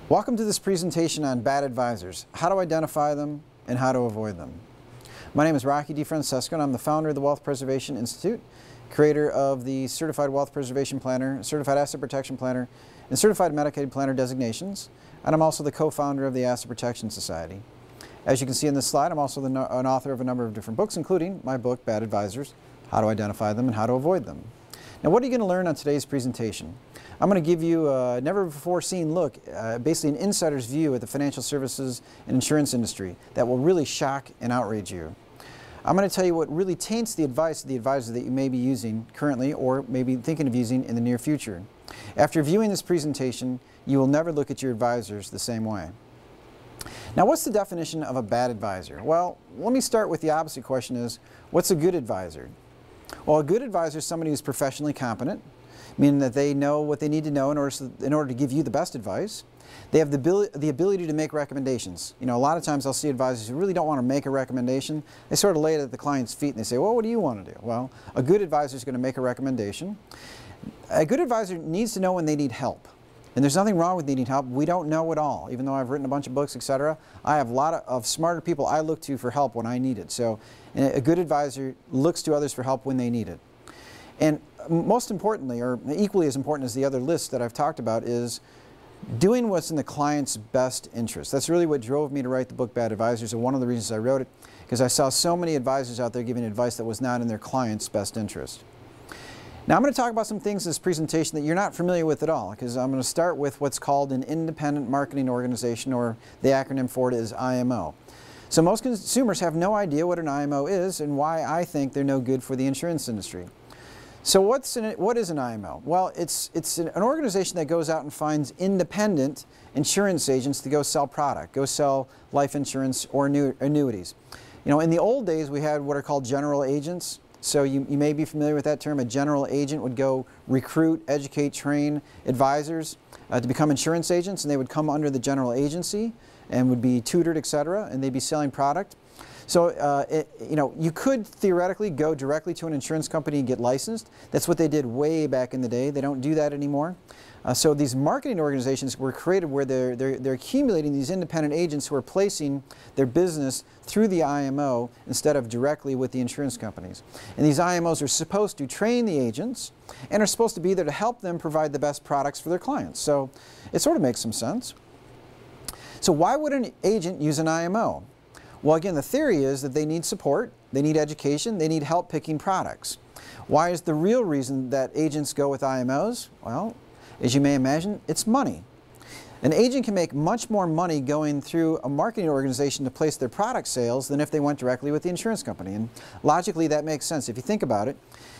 Welcome to this presentation on bad advisors, how to identify them and how to avoid them. My name is Rocky DeFrancesco and I'm the founder of the Wealth Preservation Institute, creator of the Certified Wealth Preservation Planner, Certified Asset Protection Planner, and Certified Medicaid Planner designations, and I'm also the co-founder of the Asset Protection Society. As you can see in this slide, I'm also an author of a number of different books, including my book, Bad Advisors, How to Identify Them and How to Avoid Them. Now, what are you going to learn on today's presentation? I'm going to give you a never-before-seen look, basically an insider's view at the financial services and insurance industry that will really shock and outrage you. I'm going to tell you what really taints the advice of the advisor that you may be using currently or maybe thinking of using in the near future. After viewing this presentation, you will never look at your advisors the same way. Now, what's the definition of a bad advisor? Well, let me start with the opposite question is, what's a good advisor? Well, a good advisor is somebody who's professionally competent, meaning that they know what they need to know in order to give you the best advice. They have the ability to make recommendations. You know, a lot of times I'll see advisors who really don't want to make a recommendation. They sort of lay it at the client's feet and they say, well, what do you want to do? Well, a good advisor is going to make a recommendation. A good advisor needs to know when they need help. And there's nothing wrong with needing help. We don't know it all. Even though I've written a bunch of books, etc., I have a lot of smarter people I look to for help when I need it. So a good advisor looks to others for help when they need it. And most importantly, or equally as important as the other list that I've talked about, is doing what's in the client's best interest. That's really what drove me to write the book Bad Advisors, and one of the reasons I wrote it, because I saw so many advisors out there giving advice that was not in their client's best interest. Now, I'm going to talk about some things in this presentation that you're not familiar with at all, because I'm going to start with what's called an independent marketing organization, or the acronym for it is IMO. So most consumers have no idea what an IMO is and why I think they're no good for the insurance industry. So what is an IMO? Well, it's an organization that goes out and finds independent insurance agents to go sell product, go sell life insurance or annuities. You know, in the old days we had what are called general agents. So you may be familiar with that term. A general agent would go recruit, educate, train advisors to become insurance agents, and they would come under the general agency and would be tutored, etc., and they'd be selling product. So you know, you could theoretically go directly to an insurance company and get licensed. That's what they did way back in the day. They don't do that anymore. So these marketing organizations were created where they're accumulating these independent agents who are placing their business through the IMO instead of directly with the insurance companies. And these IMOs are supposed to train the agents and are supposed to be there to help them provide the best products for their clients. So it sort of makes some sense. So why would an agent use an IMO? Well, again, the theory is that they need support, they need education, they need help picking products. Why is the real reason that agents go with IMOs? Well, as you may imagine, it's money. An agent can make much more money going through a marketing organization to place their product sales than if they went directly with the insurance company. And logically, that makes sense. If you think about it,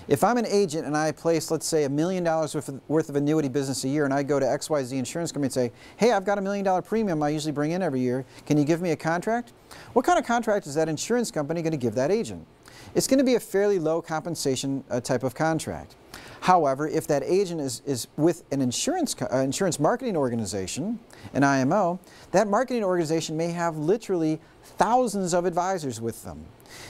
if I'm an agent and I place, let's say, $1 million worth of annuity business a year, and I go to XYZ insurance company and say, hey, I've got $1 million premium I usually bring in every year. Can you give me a contract? What kind of contract is that insurance company going to give that agent? It's going to be a fairly low compensation type of contract. However, if that agent is with an insurance marketing organization, an IMO, that marketing organization may have literally thousands of advisors with them.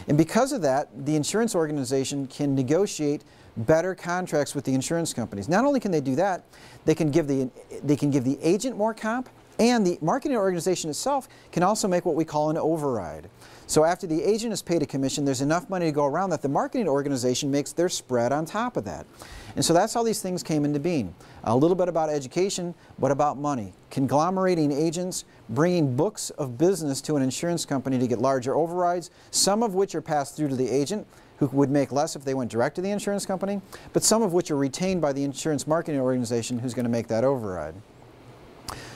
And because of that, the insurance organization can negotiate better contracts with the insurance companies. Not only can they do that, they can give the agent more comp, and the marketing organization itself can also make what we call an override. So after the agent is paid a commission, there's enough money to go around that the marketing organization makes their spread on top of that. And so that's how these things came into being. A little bit about education, but about money. Conglomerating agents, bringing books of business to an insurance company to get larger overrides, some of which are passed through to the agent, who would make less if they went direct to the insurance company, but some of which are retained by the insurance marketing organization who's going to make that override.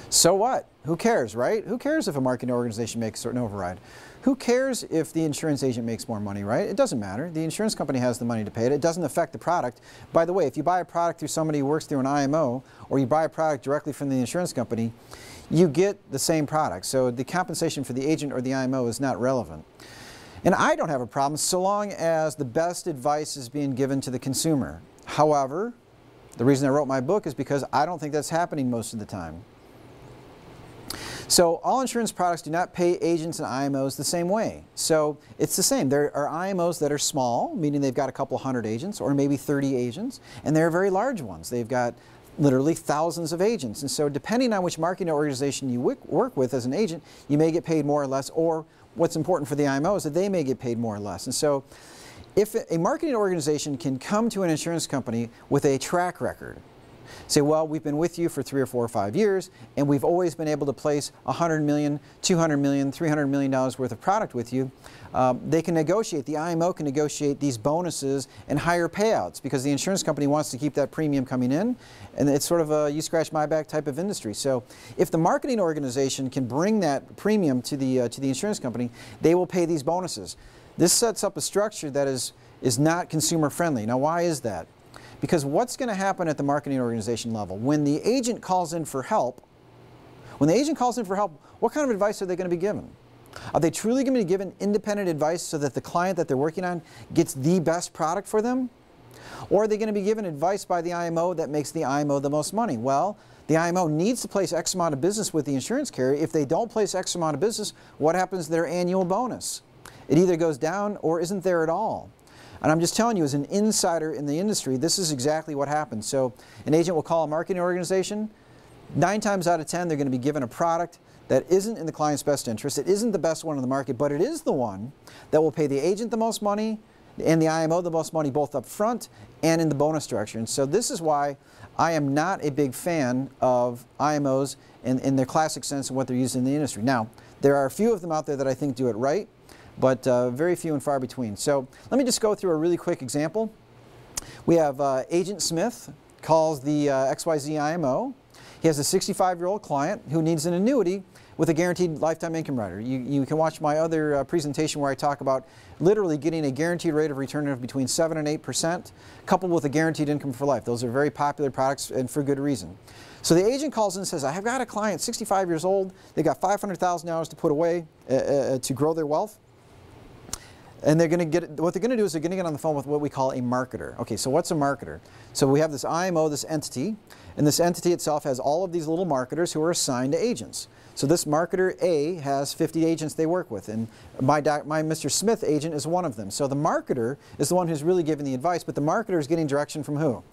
So what? Who cares, right? Who cares if a marketing organization makes a certain override? Who cares if the insurance agent makes more money, right? It doesn't matter. The insurance company has the money to pay it. It doesn't affect the product. By the way, if you buy a product through somebody who works through an IMO, or you buy a product directly from the insurance company, you get the same product. So the compensation for the agent or the IMO is not relevant. And I don't have a problem so long as the best advice is being given to the consumer. However, the reason I wrote my book is because I don't think that's happening most of the time. So all insurance products do not pay agents and IMOs the same way. So it's the same. There are IMOs that are small, meaning they've got a couple hundred agents or maybe 30 agents, and there are very large ones. They've got literally thousands of agents. And so depending on which marketing organization you work with as an agent, you may get paid more or less, or what's important for the IMO is that they may get paid more or less. And so if a marketing organization can come to an insurance company with a track record, say, well, we've been with you for 3 or 4 or 5 years, and we've always been able to place $100 million, $200 million, $300 million worth of product with you, they can negotiate, the IMO can negotiate these bonuses and higher payouts because the insurance company wants to keep that premium coming in, and it's sort of a you scratch my back type of industry. So if the marketing organization can bring that premium to the insurance company, they will pay these bonuses. This sets up a structure that is not consumer friendly. Now, why is that? Because what's going to happen at the marketing organization level? When the agent calls in for help, what kind of advice are they going to be given? Are they truly going to be given independent advice so that the client that they're working on gets the best product for them? Or are they going to be given advice by the IMO that makes the IMO the most money? Well, the IMO needs to place X amount of business with the insurance carrier. If they don't place X amount of business, what happens to their annual bonus? It either goes down or isn't there at all. And I'm just telling you, as an insider in the industry, this is exactly what happens. So an agent will call a marketing organization. 9 times out of 10, they're going to be given a product that isn't in the client's best interest. It isn't the best one in the market, but it is the one that will pay the agent the most money and the IMO the most money, both up front and in the bonus structure. And so this is why I am not a big fan of IMOs in their classic sense of what they're used in the industry. Now, there are a few of them out there that I think do it right, but very few and far between. So let me just go through a really quick example. We have Agent Smith calls the XYZ IMO. He has a 65-year-old client who needs an annuity with a guaranteed lifetime income rider. You can watch my other presentation where I talk about literally getting a guaranteed rate of return of between 7 and 8%, coupled with a guaranteed income for life. Those are very popular products and for good reason. So the agent calls in and says, I've got a client, 65 years old, they've got $500,000 to put away to grow their wealth. And they're going to get, what they're going to do is they're going to get on the phone with what we call a marketer. Okay, so what's a marketer? So we have this IMO, this entity, and this entity itself has all of these little marketers who are assigned to agents. So this marketer A has 50 agents they work with, and my Mr. Smith agent is one of them. So the marketer is the one who's really giving the advice, but the marketer is getting direction from who?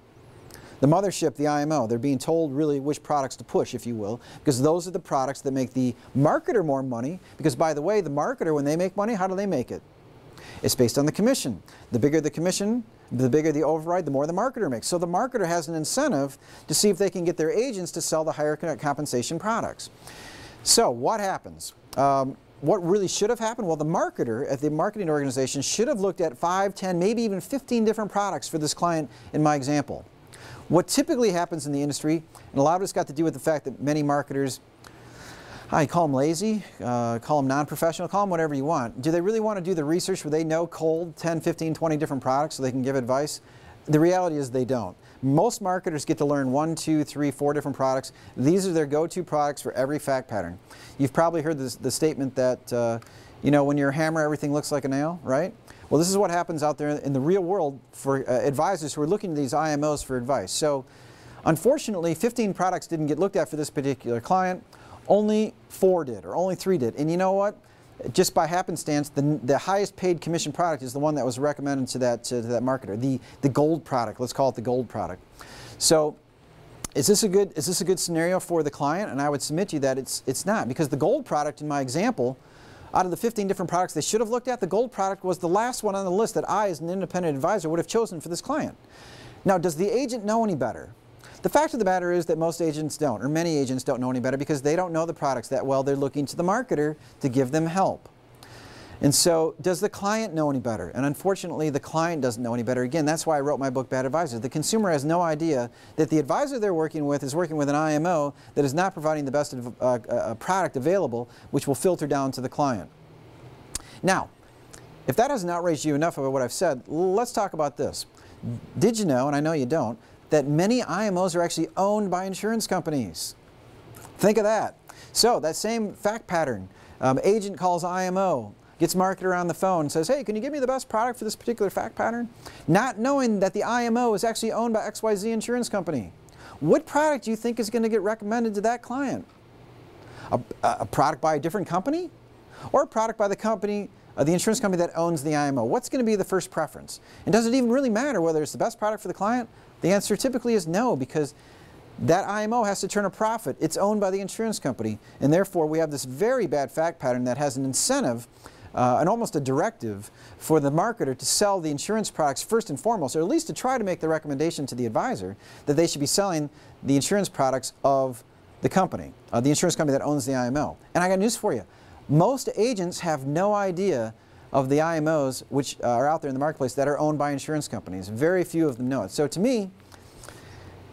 The mothership, the IMO. They're being told really which products to push, if you will, because those are the products that make the marketer more money, because by the way, the marketer, when they make money, how do they make it? It's based on the commission. The bigger the commission, the bigger the override, the more the marketer makes. So the marketer has an incentive to see if they can get their agents to sell the higher compensation products. So what happens? What really should have happened? Well, the marketer at the marketing organization should have looked at 5, 10, maybe even 15 different products for this client in my example. What typically happens in the industry, and a lot of it's got to do with the fact that many marketers, I call them lazy, call them non-professional, call them whatever you want. Do they really want to do the research where they know cold 10, 15, 20 different products so they can give advice? The reality is they don't. Most marketers get to learn 1, 2, 3, 4 different products. These are their go-to products for every fact pattern. You've probably heard the statement that, you know, when you're a hammer, everything looks like a nail, right? Well, this is what happens out there in the real world for advisors who are looking to these IMOs for advice. So, unfortunately, 15 products didn't get looked at for this particular client. Only 4 did, or only 3 did. And you know what? Just by happenstance, the highest paid commission product is the one that was recommended to that marketer, the gold product. Let's call it the gold product. So, is this a good scenario for the client? And I would submit to you that it's not, because the gold product in my example, out of the 15 different products they should have looked at, the gold product was the last one on the list that I, as an independent advisor, would have chosen for this client. Now, does the agent know any better? The fact of the matter is that most agents don't, or many agents don't know any better, because they don't know the products that well. They're looking to the marketer to give them help. And so, does the client know any better? And unfortunately, the client doesn't know any better. Again, that's why I wrote my book, Bad Advisor. The consumer has no idea that the advisor they're working with is working with an IMO that is not providing the best product available, which will filter down to the client. Now, if that hasn't outraged you enough about what I've said, let's talk about this. Did you know, and I know you don't, that many IMOs are actually owned by insurance companies? Think of that. So, that same fact pattern, agent calls IMO, gets marketer on the phone and says, hey, can you give me the best product for this particular fact pattern? Not knowing that the IMO is actually owned by XYZ insurance company. What product do you think is going to get recommended to that client? A product by a different company? Or a product by the company, the insurance company that owns the IMO? What's going to be the first preference? And does it even really matter whether it's the best product for the client? The answer typically is no, because that IMO has to turn a profit. It's owned by the insurance company, and therefore we have this very bad fact pattern that has an incentive and almost a directive for the marketer to sell the insurance products first and foremost, or at least to try to make the recommendation to the advisor that they should be selling the insurance products of the company, the insurance company that owns the IMO. And I got news for you. Most agents have no idea of the IMOs which are out there in the marketplace that are owned by insurance companies. Very few of them know it. So to me,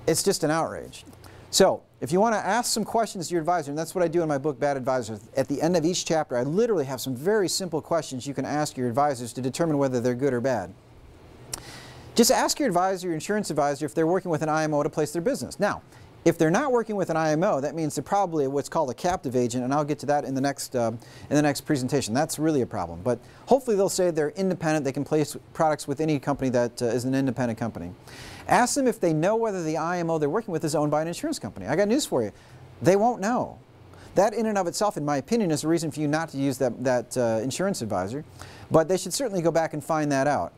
it's just an outrage. So if you want to ask some questions to your advisor, and that's what I do in my book, Bad Advisors, at the end of each chapter I literally have some very simple questions you can ask your advisors to determine whether they're good or bad. Just ask your advisor, your insurance advisor, if they're working with an IMO to place their business. Now, if they're not working with an IMO, that means they're probably what's called a captive agent, and I'll get to that in the next presentation. That's really a problem. But hopefully they'll say they're independent, they can place products with any company that is an independent company. Ask them if they know whether the IMO they're working with is owned by an insurance company. I got news for you. They won't know. That in and of itself, in my opinion, is a reason for you not to use that insurance advisor. But they should certainly go back and find that out.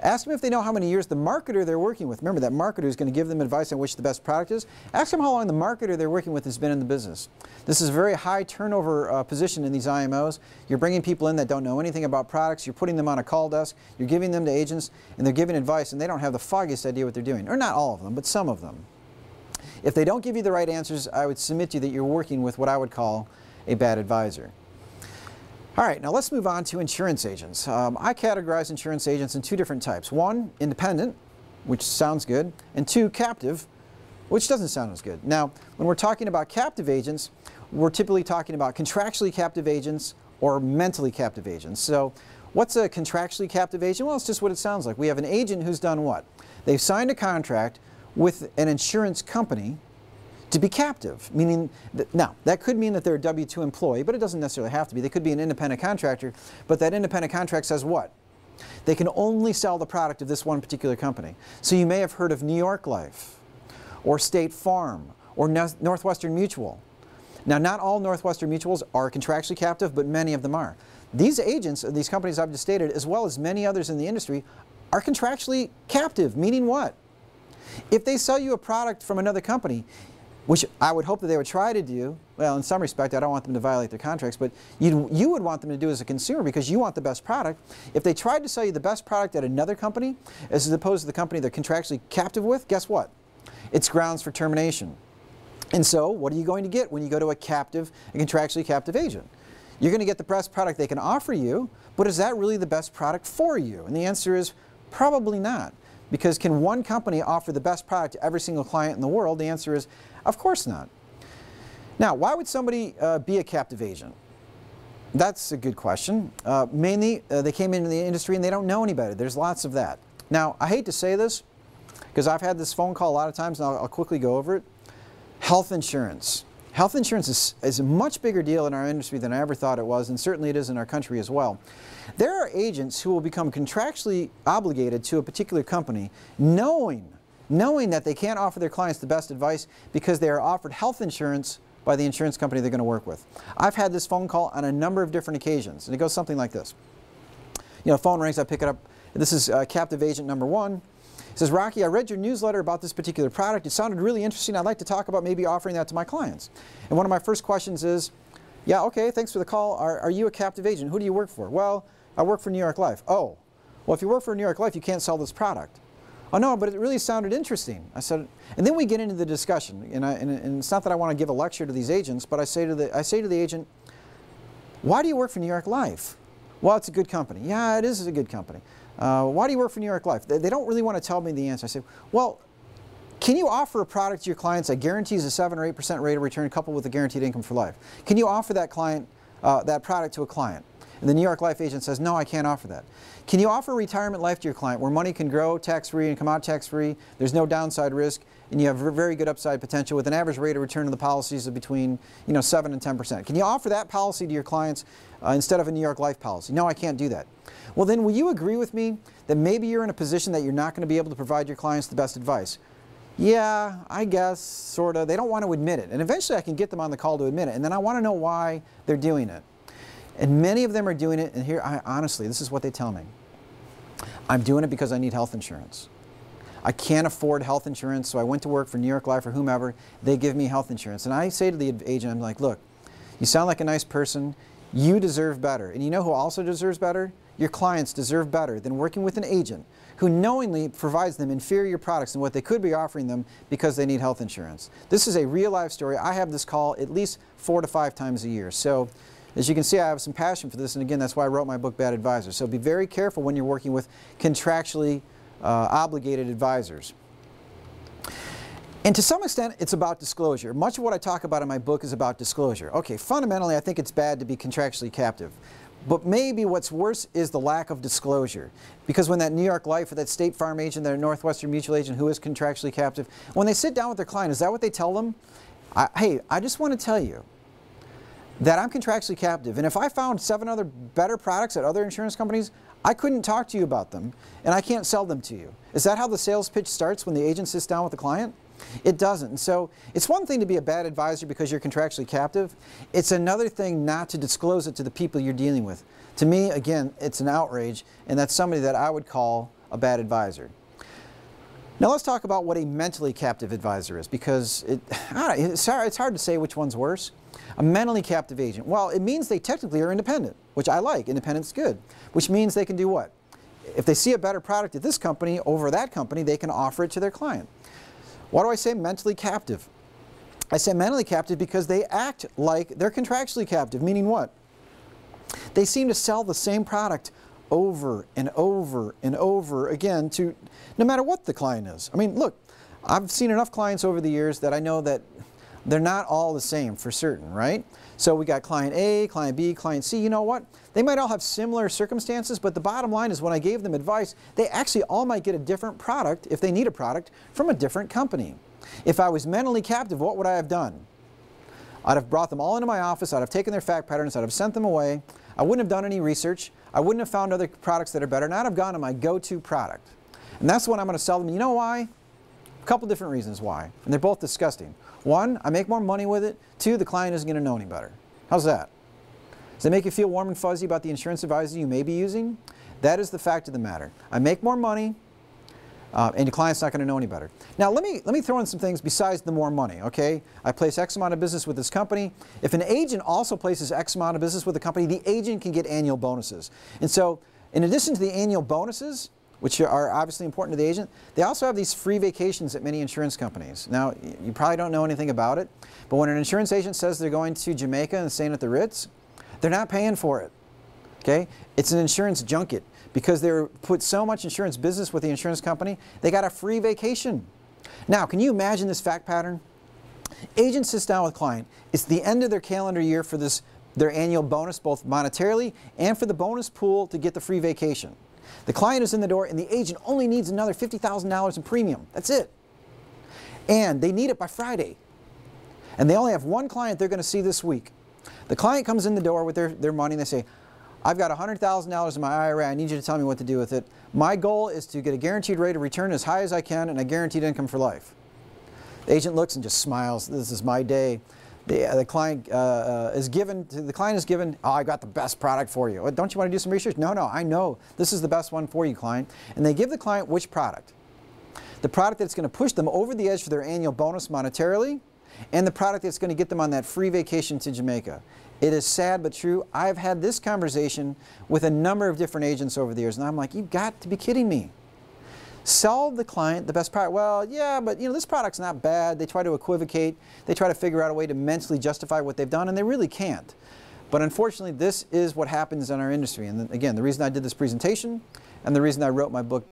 Ask them if they know how many years the marketer they're working with. Remember, that marketer is going to give them advice on which the best product is. Ask them how long the marketer they're working with has been in the business. This is a very high turnover position in these IMOs. You're bringing people in that don't know anything about products. You're putting them on a call desk. You're giving them to agents, and they're giving advice, and they don't have the foggiest idea what they're doing. Or not all of them, but some of them. If they don't give you the right answers, I would submit to you that you're working with what I would call a bad advisor. All right, now let's move on to insurance agents. I categorize insurance agents in two different types. One, independent, which sounds good, and two, captive, which doesn't sound as good. Now, when we're talking about captive agents, we're typically talking about contractually captive agents or mentally captive agents. So what's a contractually captive agent? Well, it's just what it sounds like. We have an agent who's done what? They've signed a contract with an insurance company to be captive, meaning that, now that could mean that they're a W-2 employee, but it doesn't necessarily have to be. They could be an independent contractor, but that independent contract says what? They can only sell the product of this one particular company. So you may have heard of New York Life, or State Farm, or Northwestern Mutual. Now, not all Northwestern Mutuals are contractually captive, but many of them are. These agents, these companies I've just stated, as well as many others in the industry, are contractually captive, meaning what? If they sell you a product from another company, which I would hope that they would try to do, well, in some respect, I don't want them to violate their contracts, but you would want them to do as a consumer because you want the best product. If they tried to sell you the best product at another company, as opposed to the company they're contractually captive with, guess what? It's grounds for termination. And so, what are you going to get when you go to a contractually captive agent? You're going to get the best product they can offer you, but is that really the best product for you? And the answer is probably not. Because can one company offer the best product to every single client in the world? The answer is, of course not. Now, why would somebody be a captive agent? That's a good question. Mainly, they came into the industry and they don't know any better. There's lots of that. Now, I hate to say this, because I've had this phone call a lot of times, and I'll quickly go over it. Health insurance. Health insurance is a much bigger deal in our industry than I ever thought it was, and certainly it is in our country as well. There are agents who will become contractually obligated to a particular company knowing that they can't offer their clients the best advice because they are offered health insurance by the insurance company they're going to work with. I've had this phone call on a number of different occasions, and it goes something like this. You know, phone rings, I pick it up. This is captive agent number one. He says, Rocky, I read your newsletter about this particular product. It sounded really interesting. I'd like to talk about maybe offering that to my clients. And one of my first questions is, yeah, okay, thanks for the call. Are you a captive agent? Who do you work for? Well, I work for New York Life. Oh, well, if you work for New York Life, you can't sell this product. Oh, no, but it really sounded interesting. I said, and then we get into the discussion. And it's not that I want to give a lecture to these agents, but I say to the agent, why do you work for New York Life? Well, it's a good company. Yeah, it is a good company. Why do you work for New York Life? They don't really want to tell me the answer. I say, well, can you offer a product to your clients that guarantees a 7 or 8% rate of return coupled with a guaranteed income for life? Can you offer that product to a client? And the New York Life agent says, no, I can't offer that. Can you offer retirement life to your client where money can grow tax-free and come out tax-free, there's no downside risk, and you have very good upside potential with an average rate of return of the policies of between 7 and 10%? Can you offer that policy to your clients instead of a New York Life policy? No, I can't do that. Well, then will you agree with me that maybe you're in a position that you're not going to be able to provide your clients the best advice? Yeah, I guess, sort of. They don't want to admit it. And eventually I can get them on the call to admit it. And then I want to know why they're doing it. And many of them are doing it, and here, honestly, this is what they tell me. I'm doing it because I need health insurance. I can't afford health insurance, so I went to work for New York Life or whomever. They give me health insurance. And I say to the agent, I'm like, look, you sound like a nice person. You deserve better. And you know who also deserves better? Your clients deserve better than working with an agent who knowingly provides them inferior products than what they could be offering them because they need health insurance. This is a real life story. I have this call at least 4 to 5 times a year. So as you can see, I have some passion for this, and again, that's why I wrote my book, Bad Advisors. So be very careful when you're working with contractually obligated advisors. And to some extent, it's about disclosure. Much of what I talk about in my book is about disclosure. Okay, fundamentally, I think it's bad to be contractually captive. But maybe what's worse is the lack of disclosure. Because when that New York Life or that State Farm agent, that Northwestern Mutual agent who is contractually captive, when they sit down with their client, is that what they tell them? Hey, I just want to tell you that I'm contractually captive, and if I found 7 other better products at other insurance companies, I couldn't talk to you about them, and I can't sell them to you. Is that how the sales pitch starts when the agent sits down with the client? It doesn't. And so it's one thing to be a bad advisor because you're contractually captive. It's another thing not to disclose it to the people you're dealing with. To me, again, it's an outrage, and that's somebody that I would call a bad advisor. Now let's talk about what a mentally captive advisor is, because it's hard to say which one's worse. A mentally captive agent, well, it means they technically are independent, which I like. Independent's good, which means they can do what? If they see a better product at this company over that company, they can offer it to their client. Why do I say mentally captive? I say mentally captive because they act like they're contractually captive, meaning what? They seem to sell the same product over and over and over again to no matter what the client is. I mean, look, I've seen enough clients over the years that I know that they're not all the same for certain, right? So we got client A, client B, client C. You know what? They might all have similar circumstances, but the bottom line is when I gave them advice, they actually all might get a different product, if they need a product, from a different company. If I was mentally captive, what would I have done? I'd have brought them all into my office, I'd have taken their fact patterns, I'd have sent them away, I wouldn't have done any research, I wouldn't have found other products that are better, and I'd have gone to my go-to product. And that's what I'm going to sell them. You know why? A couple different reasons why, and they're both disgusting. 1, I make more money with it. 2, the client isn't going to know any better. How's that? Does that make you feel warm and fuzzy about the insurance advisor you may be using? That is the fact of the matter. I make more money, and your client's not going to know any better. Now let me throw in some things besides the more money, okay? I place X amount of business with this company. If an agent also places X amount of business with the company, the agent can get annual bonuses. And so in addition to the annual bonuses, which are obviously important to the agent, they also have these free vacations at many insurance companies. Now, you probably don't know anything about it, but when an insurance agent says they're going to Jamaica and staying at the Ritz, they're not paying for it, okay? It's an insurance junket. Because they put so much insurance business with the insurance company, they got a free vacation. Now, can you imagine this fact pattern? Agent sits down with client. It's the end of their calendar year for their annual bonus, both monetarily and for the bonus pool to get the free vacation. The client is in the door and the agent only needs another $50,000 in premium. That's it. And they need it by Friday. And they only have one client they're going to see this week. The client comes in the door with their money and they say, I've got $100,000 in my IRA. I need you to tell me what to do with it. My goal is to get a guaranteed rate of return as high as I can and a guaranteed income for life. The agent looks and just smiles. This is my day. The client is given, oh, I got the best product for you. Don't you want to do some research? No, I know. This is the best one for you, client. And they give the client which product? The product that's going to push them over the edge for their annual bonus monetarily, and the product that's going to get them on that free vacation to Jamaica. It is sad but true. I've had this conversation with a number of different agents over the years, and I'm like, you've got to be kidding me. Sell the client the best product. Well, yeah, but this product's not bad. They try to equivocate. They try to figure out a way to mentally justify what they've done, and they really can't. But unfortunately, this is what happens in our industry. And again, the reason I did this presentation and the reason I wrote my book,